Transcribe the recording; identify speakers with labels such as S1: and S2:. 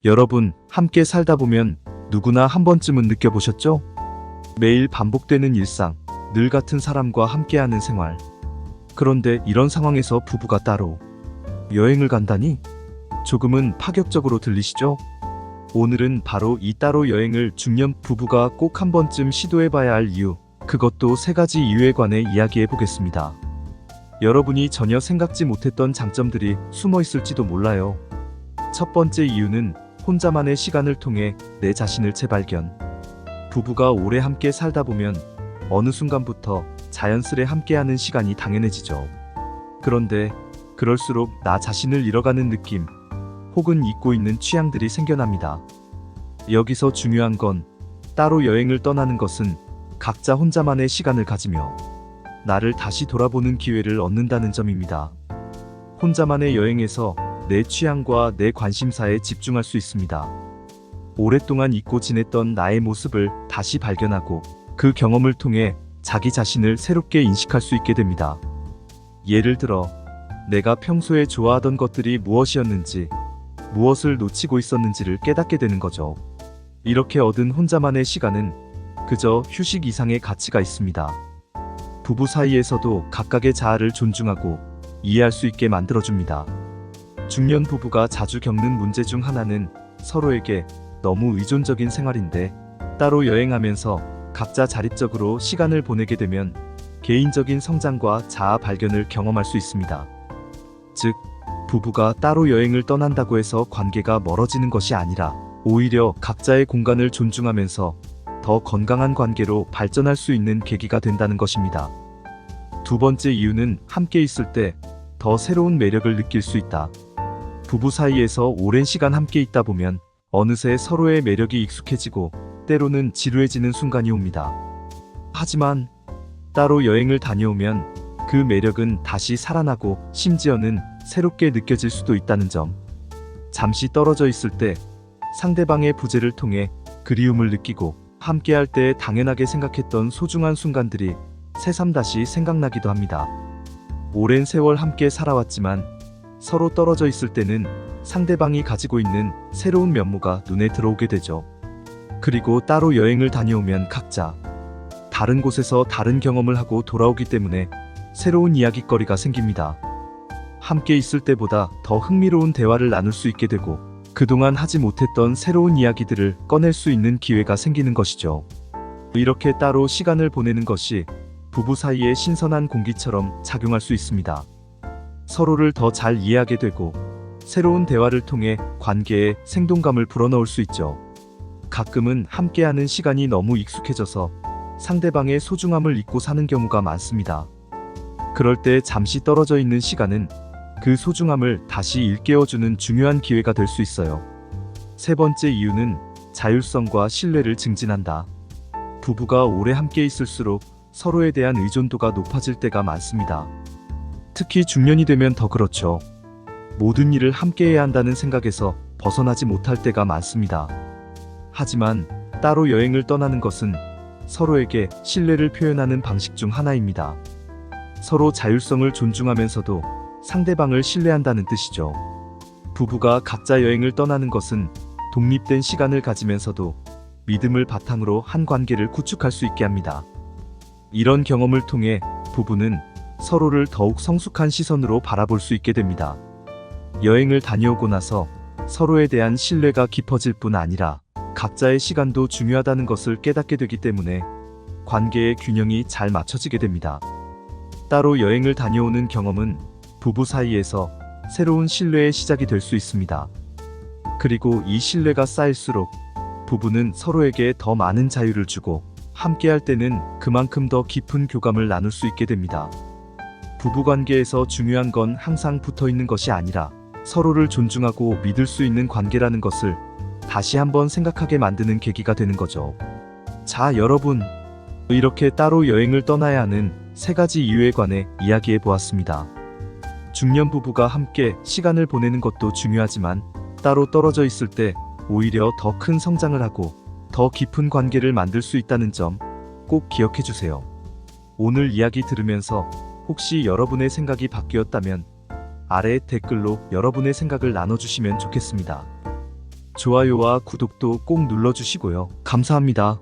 S1: 여러분, 함께 살다 보면 누구나 한 번쯤은 느껴보셨죠? 매일 반복되는 일상, 늘 같은 사람과 함께하는 생활. 그런데 이런 상황에서 부부가 따로 여행을 간다니? 조금은 파격적으로 들리시죠? 오늘은 바로 이 따로 여행을 중년 부부가 꼭 한 번쯤 시도해봐야 할 이유, 그것도 3가지 이유에 관해 이야기해 보겠습니다. 여러분이 전혀 생각지 못했던 장점들이 숨어 있을지도 몰라요. 첫 번째 이유는 혼자만의 시간을 통해 내 자신을 재발견. 부부가 오래 함께 살다 보면 어느 순간부터 자연스레 함께하는 시간이 당연해지죠. 그런데 그럴수록 나 자신을 잃어가는 느낌, 혹은 잊고 있는 취향들이 생겨납니다. 여기서 중요한 건 따로 여행을 떠나는 것은 각자 혼자만의 시간을 가지며 나를 다시 돌아보는 기회를 얻는다는 점입니다. 혼자만의 여행에서 내 취향과 내 관심사에 집중할 수 있습니다. 오랫동안 잊고 지냈던 나의 모습을 다시 발견하고 그 경험을 통해 자기 자신을 새롭게 인식할 수 있게 됩니다. 예를 들어, 내가 평소에 좋아하던 것들이 무엇이었는지, 무엇을 놓치고 있었는지를 깨닫게 되는 거죠. 이렇게 얻은 혼자만의 시간은 그저 휴식 이상의 가치가 있습니다. 부부 사이에서도 각각의 자아를 존중하고 이해할 수 있게 만들어줍니다. 중년 부부가 자주 겪는 문제 중 하나는 서로에게 너무 의존적인 생활인데, 따로 여행하면서 각자 자립적으로 시간을 보내게 되면 개인적인 성장과 자아 발견을 경험할 수 있습니다. 즉, 부부가 따로 여행을 떠난다고 해서 관계가 멀어지는 것이 아니라 오히려 각자의 공간을 존중하면서 더 건강한 관계로 발전할 수 있는 계기가 된다는 것입니다. 두 번째 이유는 함께 있을 때 더 새로운 매력을 느낄 수 있다. 부부 사이에서 오랜 시간 함께 있다 보면 어느새 서로의 매력이 익숙해지고 때로는 지루해지는 순간이 옵니다. 하지만 따로 여행을 다녀오면 그 매력은 다시 살아나고 심지어는 새롭게 느껴질 수도 있다는 점. 잠시 떨어져 있을 때 상대방의 부재를 통해 그리움을 느끼고 함께할 때 당연하게 생각했던 소중한 순간들이 새삼 다시 생각나기도 합니다. 오랜 세월 함께 살아왔지만 서로 떨어져 있을 때는 상대방이 가지고 있는 새로운 면모가 눈에 들어오게 되죠. 그리고 따로 여행을 다녀오면 각자 다른 곳에서 다른 경험을 하고 돌아오기 때문에 새로운 이야깃거리가 생깁니다. 함께 있을 때보다 더 흥미로운 대화를 나눌 수 있게 되고 그동안 하지 못했던 새로운 이야기들을 꺼낼 수 있는 기회가 생기는 것이죠. 이렇게 따로 시간을 보내는 것이 부부 사이의 신선한 공기처럼 작용할 수 있습니다. 서로를 더 잘 이해하게 되고 새로운 대화를 통해 관계에 생동감을 불어넣을 수 있죠. 가끔은 함께하는 시간이 너무 익숙해져서 상대방의 소중함을 잊고 사는 경우가 많습니다. 그럴 때 잠시 떨어져 있는 시간은 그 소중함을 다시 일깨워주는 중요한 기회가 될 수 있어요. 세 번째 이유는 자율성과 신뢰를 증진한다. 부부가 오래 함께 있을수록 서로에 대한 의존도가 높아질 때가 많습니다. 특히 중년이 되면 더 그렇죠. 모든 일을 함께 해야 한다는 생각에서 벗어나지 못할 때가 많습니다. 하지만 따로 여행을 떠나는 것은 서로에게 신뢰를 표현하는 방식 중 하나입니다. 서로 자율성을 존중하면서도 상대방을 신뢰한다는 뜻이죠. 부부가 각자 여행을 떠나는 것은 독립된 시간을 가지면서도 믿음을 바탕으로 한 관계를 구축할 수 있게 합니다. 이런 경험을 통해 부부는 서로를 더욱 성숙한 시선으로 바라볼 수 있게 됩니다. 여행을 다녀오고 나서 서로에 대한 신뢰가 깊어질 뿐 아니라 각자의 시간도 중요하다는 것을 깨닫게 되기 때문에 관계의 균형이 잘 맞춰지게 됩니다. 따로 여행을 다녀오는 경험은 부부 사이에서 새로운 신뢰의 시작이 될 수 있습니다. 그리고 이 신뢰가 쌓일수록 부부는 서로에게 더 많은 자유를 주고 함께할 때는 그만큼 더 깊은 교감을 나눌 수 있게 됩니다. 부부관계에서 중요한 건 항상 붙어있는 것이 아니라 서로를 존중하고 믿을 수 있는 관계라는 것을 다시 한번 생각하게 만드는 계기가 되는 거죠. 자, 여러분, 이렇게 따로 여행을 떠나야 하는 3가지 이유에 관해 이야기해 보았습니다. 중년 부부가 함께 시간을 보내는 것도 중요하지만 따로 떨어져 있을 때 오히려 더 큰 성장을 하고 더 깊은 관계를 만들 수 있다는 점 꼭 기억해 주세요. 오늘 이야기 들으면서 혹시 여러분의 생각이 바뀌었다면 아래 댓글로 여러분의 생각을 나눠주시면 좋겠습니다. 좋아요와 구독도 꼭 눌러주시고요. 감사합니다.